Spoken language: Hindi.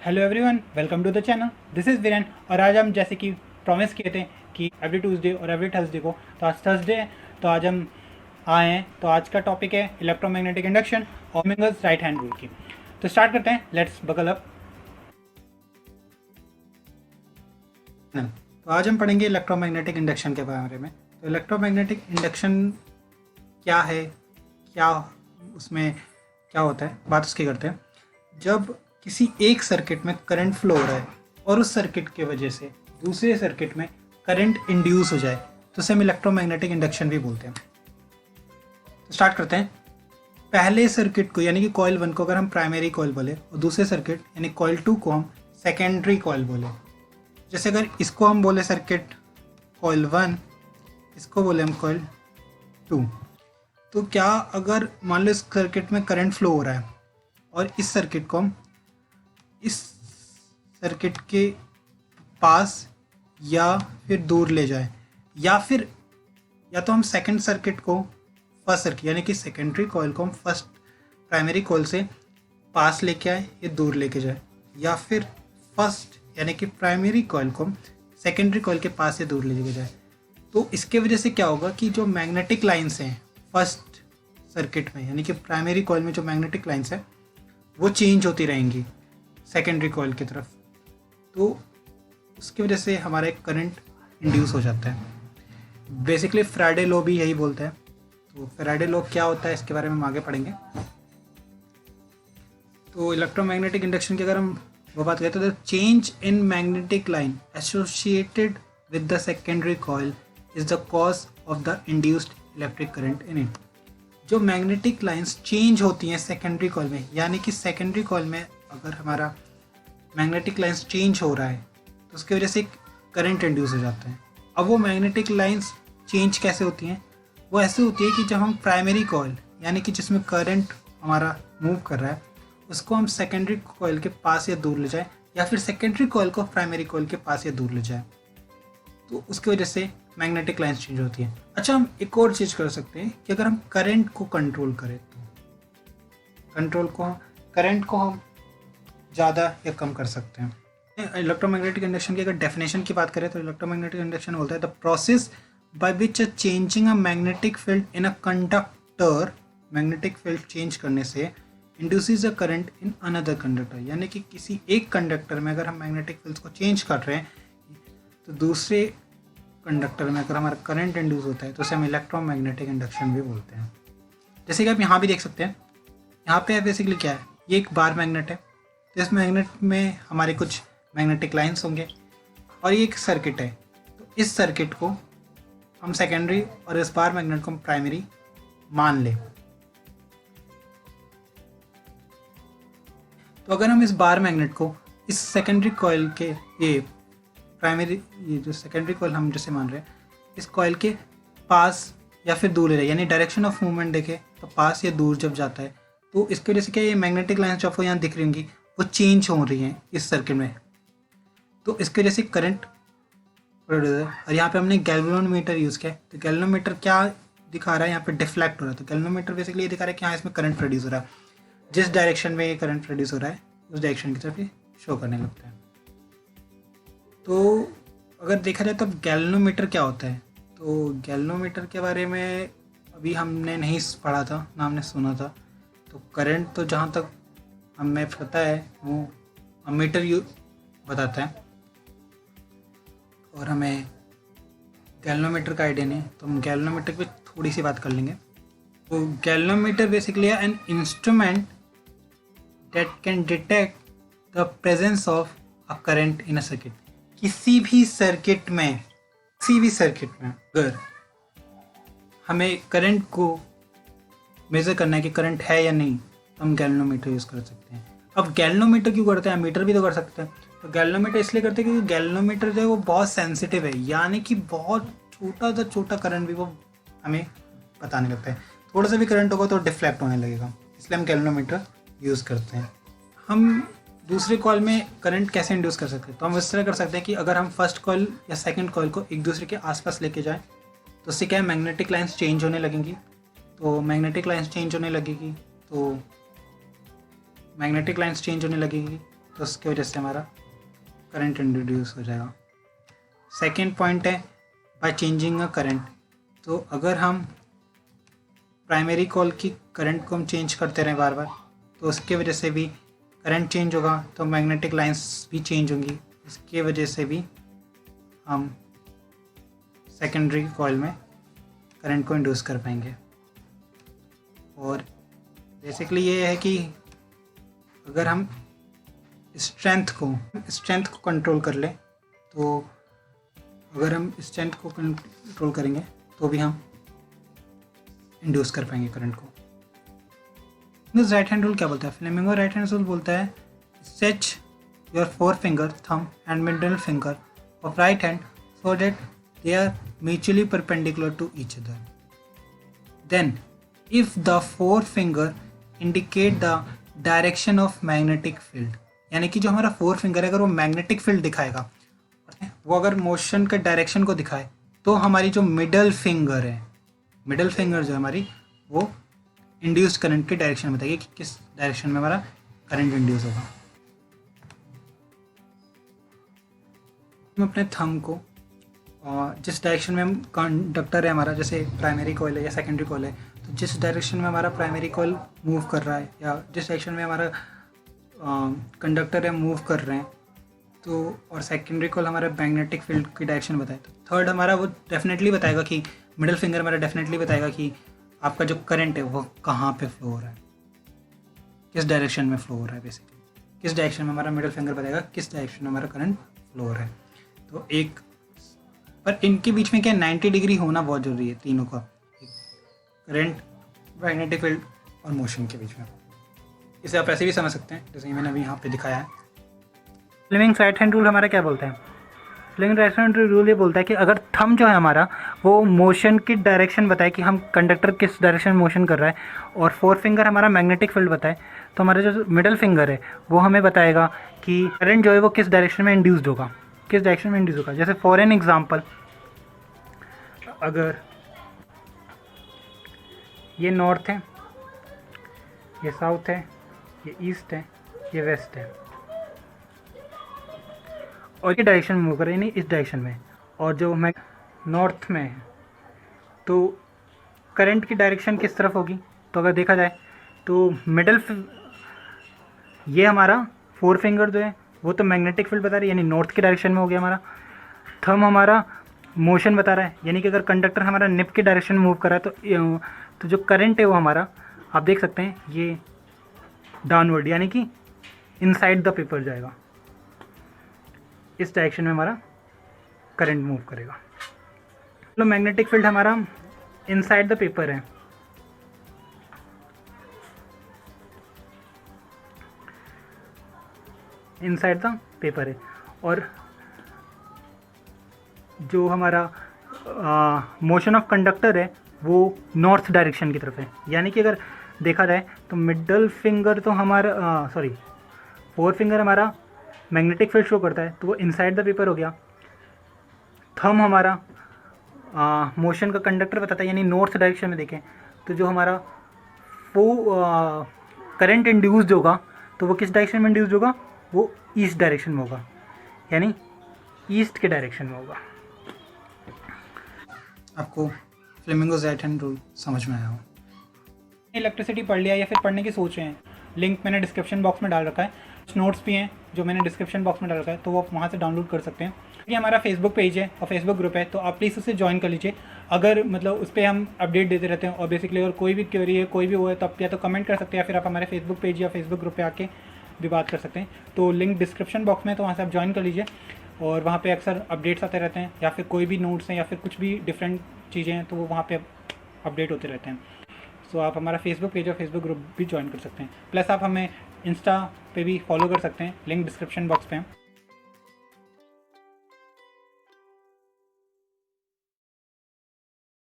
Hello everyone, welcome to the channel. This is Viren और आज हम जैसे कि प्रॉमिस किए थे कि एवरी ट्यूसडे और एवरी थर्सडे को, तो आज थर्सडे है तो आज हम आए हैं। तो आज का टॉपिक है इलेक्ट्रोमैग्नेटिक इंडक्शन और मिंगल्स राइट हैंड रूल की। तो स्टार्ट करते हैं, लेट्स बकल अप। तो आज हम पढ़ेंगे इलेक्ट्रोमैग्नेटिक इंडक्शन के बारे में। तो इलेक्ट्रोमैग्नेटिक इंडक्शन क्या है, क्या उसमें क्या होता है, बात उसकी करते हैं। जब किसी एक सर्किट में करंट फ्लो हो रहा है और उस सर्किट की वजह से दूसरे सर्किट में करंट इंड्यूस हो जाए तो उसे हम इलेक्ट्रोमैग्नेटिक इंडक्शन भी बोलते हैं। तो स्टार्ट करते हैं। पहले सर्किट को यानी कि कॉइल 1 को अगर हम प्राइमरी कॉइल बोले और दूसरे सर्किट यानी कॉइल 2 को हम सेकेंडरी कॉइल बोले। जैसे अगर इसको हम बोले सर्किट कॉइल 1, इसको बोले हम कॉइल 2, तो क्या अगर मान लो इस सर्किट में करंट फ्लो हो रहा है और इस सर्किट को हम इस सर्किट के पास या फिर दूर ले जाए, या तो हम सेकंड सर्किट को फर्स्ट सर्किट यानी कि सेकेंडरी कॉइल को हम फर्स्ट प्राइमरी कॉइल से पास लेके आए या दूर लेके जाए, या फिर फर्स्ट यानी कि प्राइमरी कॉइल को हम सेकेंडरी कॉइल के पास से दूर लेके जाए। तो इसके वजह से क्या होगा कि जो मैग्नेटिक लाइंस हैं फर्स्ट सर्किट में यानी कि प्राइमरी कॉइल में जो मैग्नेटिक लाइंस है वो चेंज होती रहेंगी सेकेंडरी कॉइल की तरफ। तो उसकी वजह से हमारा एक करंट इंड्यूस हो जाता है। बेसिकली फैराडे लॉ भी यही बोलता है। तो फैराडे लॉ क्या होता है इसके बारे में हम आगे पढ़ेंगे। तो इलेक्ट्रोमैग्नेटिक इंडक्शन की अगर हम वो बात करें तो the change in magnetic line associated with the secondary coil is the cause of the induced electric current in it. जो मैग्नेटिक लाइंस चेंज होती हैं सेकेंडरी कॉइल में, यानी कि सेकेंडरी कॉइल में अगर हमारा मैग्नेटिक लाइंस चेंज हो रहा है तो उसकी वजह से करंट इंड्यूस हो जाता है। अब वो मैग्नेटिक लाइंस चेंज कैसे होती हैं? वो ऐसे होती है कि जब हम प्राइमरी कॉइल यानी कि जिसमें करंट हमारा मूव कर रहा है उसको हम सेकेंडरी कॉइल के पास या दूर ले जाए, या फिर सेकेंडरी कॉइल को प्राइमरी कॉइल के पास या दूर ले जाए, तो उसकी वजह से मैग्नेटिक लाइंस चेंज होती है। अच्छा, हम एक और चीज़ कर सकते हैं कि अगर हम करंट को कंट्रोल करें तो करंट को हम ज़्यादा या कम कर सकते हैं। इलेक्ट्रोमैग्नेटिक इंडक्शन की अगर डेफिनेशन की बात करें तो इलेक्ट्रोमैग्नेटिक इंडक्शन बोलता है the process by which a changing a magnetic field in a conductor, magnetic field change करने से induces a current in another conductor, यानी कि किसी एक कंडक्टर में अगर हम मैग्नेटिक फील्ड को चेंज कर रहे हैं तो दूसरे कंडक्टर में अगर हमारा करंट इंड्यूस होता है तो उसे हम इलेक्ट्रोमैग्नेटिक इंडक्शन भी बोलते हैं। जैसे कि आप यहाँ भी देख सकते हैं, यहाँ पे बेसिकली क्या है, ये एक बार मैग्नेट है। तो इस मैग्नेट में हमारे कुछ मैग्नेटिक लाइंस होंगे और ये एक सर्किट है। तो इस सर्किट को हम सेकेंडरी और इस बार मैग्नेट को हम प्राइमरी मान लें। तो अगर हम इस बार मैग्नेट को इस सेकेंडरी कॉइल के ये जो सेकेंडरी कॉइल हम जैसे मान रहे हैं इस कॉइल के पास या फिर दूर ले रहे हैं, यानी डायरेक्शन ऑफ मूवमेंट देखें तो पास या दूर जब जाता है तो इसकी वजह से क्या ये मैग्नेटिक लाइंस जो आपको यहाँ दिख रही होंगी वो चेंज हो रही हैं इस सर्किट में। तो इसकी वजह से करंट प्रोड्यूस है। और यहाँ पे हमने गैल्वेनोमीटर यूज़ किया है। तो गैल्वेनोमीटर क्या दिखा रहा है, यहाँ पे डिफ्लेक्ट हो रहा है। तो गैल्वेनोमीटर बेसिकली ये दिखा रहा है कि हाँ इसमें करंट प्रोड्यूस हो रहा है, जिस डायरेक्शन में ये करंट प्रोड्यूस हो रहा है उस डायरेक्शन की तरफ ये शो करने लगता है। तो अगर देखा जाए तो गैल्वेनोमीटर क्या होता है, तो गैल्वेनोमीटर के बारे में अभी हमने नहीं पढ़ा था ना हमने सुना था। तो करंट तो जहाँ तक हमें पता है वो अमीटर बताता है और हमें गैल्वेनोमीटर का आइडिया नहीं है, तो हम गैल्वेनोमीटर पे थोड़ी सी बात कर लेंगे। तो galvanometer basically an instrument that can detect the presence of a current in a circuit. किसी भी सर्किट में अगर हमें करंट को मेज़र करना है कि करंट है या नहीं तो हम गैल्वेनोमीटर यूज़ कर सकते हैं। अब गैल्वेनोमीटर क्यों करते हैं, मीटर भी तो कर सकते हैं। तो गैल्वेनोमीटर इसलिए करते हैं क्योंकि गैल्वेनोमीटर जो है वो बहुत सेंसिटिव है, यानी कि बहुत छोटा सा छोटा करंट भी वो हमें बताने लगता है। थोड़ा सा भी करंट होगा तो डिफ्लेक्ट होने लगेगा, इसलिए हम गैल्वेनोमीटर यूज़ करते हैं। हम दूसरे कॉइल में करंट कैसे इंड्यूस कर सकते हैं, तो हम इस तरह कर सकते हैं कि अगर हम फर्स्ट कॉइल या सेकंड कॉइल को एक दूसरे के आसपास लेके जाएं तो उससे क्या है मैग्नेटिक लाइंस चेंज होने लगेंगी। तो मैग्नेटिक लाइंस चेंज होने लगेगी तो उसकी वजह से हमारा करंट इंट्रोड्यूस हो जाएगा। सेकेंड पॉइंट है बाय चेंजिंग अ करंट। तो अगर हम प्राइमरी कॉल की करंट को हम चेंज करते रहें बार बार, तो उसके वजह से भी करंट चेंज होगा, तो मैग्नेटिक लाइंस भी चेंज होंगी, इसके वजह से भी हम सेकेंडरी कॉइल में करंट को इंड्यूस कर पाएंगे। और बेसिकली ये है कि अगर हम स्ट्रेंथ को कंट्रोल कर लें, तो अगर हम स्ट्रेंथ को कंट्रोल करेंगे तो भी हम इंड्यूस कर पाएंगे करंट को। राइट हैंड रूल क्या बोलता है? फ्लेमिंगो राइट हैंड रूल बोलता है stretch your four finger, thumb and middle finger of right hand so that they are mutually perpendicular to each other. Then, if the forefinger indicate the direction of magnetic field, यानी कि जो हमारा फोर फिंगर है अगर वो मैग्नेटिक फील्ड दिखाएगा, वो अगर मोशन के डायरेक्शन को दिखाए, तो हमारी जो मिडल फिंगर जो है हमारी, वो इंड्यूस्ड करंट की डायरेक्शन बताएगी कि किस डायरेक्शन में हमारा करंट इंड्यूस होगा। हम अपने थंब को जिस डायरेक्शन में हम कंडक्टर है हमारा, जैसे प्राइमरी कॉइल है या सेकेंडरी कॉइल है, तो जिस डायरेक्शन में हमारा प्राइमरी कॉइल मूव कर रहा है या जिस डायरेक्शन में हमारा कंडक्टर है मूव कर रहे हैं, तो और सेकेंडरी कॉइल हमारा मैग्नेटिक फील्ड की डायरेक्शन बताए, तो थर्ड हमारा वो डेफिनेटली बताएगा कि मिडिल फिंगर हमारा डेफिनेटली बताएगा कि आपका जो करंट है वो कहाँ पे फ्लो हो रहा है, किस डायरेक्शन में फ्लो हो रहा है। बेसिकली किस डायरेक्शन में हमारा मिडिल फिंगर बताएगा किस डायरेक्शन में हमारा करंट फ्लो हो रहा है। तो एक पर इनके बीच में क्या 90 डिग्री होना बहुत ज़रूरी है, तीनों का, करंट, मैग्नेटिक फील्ड और मोशन के बीच में। इसे आप ऐसे भी समझ सकते हैं जैसे मैंने अभी यहाँ पे दिखाया है। फ्लेमिंग्स राइट हैंड रूल हमारा क्या बोलता है? फ्लेमिंग राइट हैंड रूल ये बोलता है कि अगर थंब जो है हमारा वो मोशन की डायरेक्शन बताए कि हम कंडक्टर किस डायरेक्शन में मोशन कर रहा है, और फोर फिंगर हमारा मैग्नेटिक फील्ड बताए, तो हमारा जो मिडल फिंगर है वो हमें बताएगा कि करंट जो है वो किस डायरेक्शन में इंड्यूस्ड होगा, किस डायरेक्शन में इंड्यूस होगा। जैसे फॉर एन एग्जांपल, अगर ये नॉर्थ है, ये साउथ है, ये ईस्ट है, ये वेस्ट है, और ये डायरेक्शन में मूव कर रहे हैं, यानी इस डायरेक्शन में, और जो मैं नॉर्थ में है, तो करंट की डायरेक्शन किस तरफ होगी? तो अगर देखा जाए तो ये हमारा फोर फिंगर जो है वो तो मैग्नेटिक फील्ड बता रही है, यानी नॉर्थ की डायरेक्शन में हो गया हमारा। थंब हमारा मोशन बता रहा है, यानी कि अगर कंडक्टर हमारा निप की डायरेक्शन में मूव कर रहा है, तो जो करंट है वो हमारा, आप देख सकते हैं, ये डाउनवर्ड यानी कि इनसाइड द पेपर जाएगा, इस डायरेक्शन में हमारा करंट मूव करेगा। तो मैग्नेटिक फील्ड हमारा इनसाइड द पेपर है, इनसाइड द पेपर है, और जो हमारा मोशन ऑफ कंडक्टर है वो नॉर्थ डायरेक्शन की तरफ है। यानी कि अगर देखा जाए तो मिडल फिंगर तो हमारा फोर फिंगर हमारा मैग्नेटिक फील्ड शो करता है, तो वो इनसाइड द पेपर हो गया। थंब हमारा मोशन का कंडक्टर बताता है, यानी नॉर्थ डायरेक्शन में देखें तो जो हमारा वो करंट इंड्यूस्ड होगा, तो वो किस डायरेक्शन में इंड्यूस्ड होगा? वो ईस्ट डायरेक्शन में होगा, यानी ईस्ट के डायरेक्शन में होगा। आपको फ्लेमिंगोस राइट हैंड रूल समझ में आया हो? इलेक्ट्रिसिटी पढ़ लिया या फिर पढ़ने की सोच रहे हैं, लिंक मैंने डिस्क्रिप्शन बॉक्स में डाल रखा है, कुछ नोट्स भी हैं जो मैंने डिस्क्रिप्शन बॉक्स में डाल रखा है, तो वो वहाँ से डाउनलोड कर सकते हैं। ये हमारा फेसबुक पेज है और फेसबुक ग्रुप है, तो आप प्लीज़ उसे ज्वाइन कर लीजिए। अगर मतलब उस पर हम अपडेट देते रहते हैं, और बेसिकली अगर कोई भी क्वेरी है, कोई भी वो है, तो आप या तो कमेंट कर सकते हैं या फिर आप हमारे फेसबुक पेज या फेसबुक ग्रुप पे आके भी बात कर सकते हैं। तो लिंक डिस्क्रिप्शन बॉक्स में, तो वहाँ से आप ज्वाइन कर लीजिए, और वहाँ पे अक्सर अपडेट्स आते रहते हैं, या फिर कोई भी नोट्स हैं या फिर कुछ भी डिफरेंट चीज़ें हैं, तो वो वहाँ पे अपडेट होते रहते हैं। सो आप हमारा फेसबुक पेज और फेसबुक ग्रुप भी ज्वाइन कर सकते हैं। प्लस आप हमें इंस्टा पे भी फॉलो कर सकते हैं, लिंक डिस्क्रिप्शन बॉक्स पे है।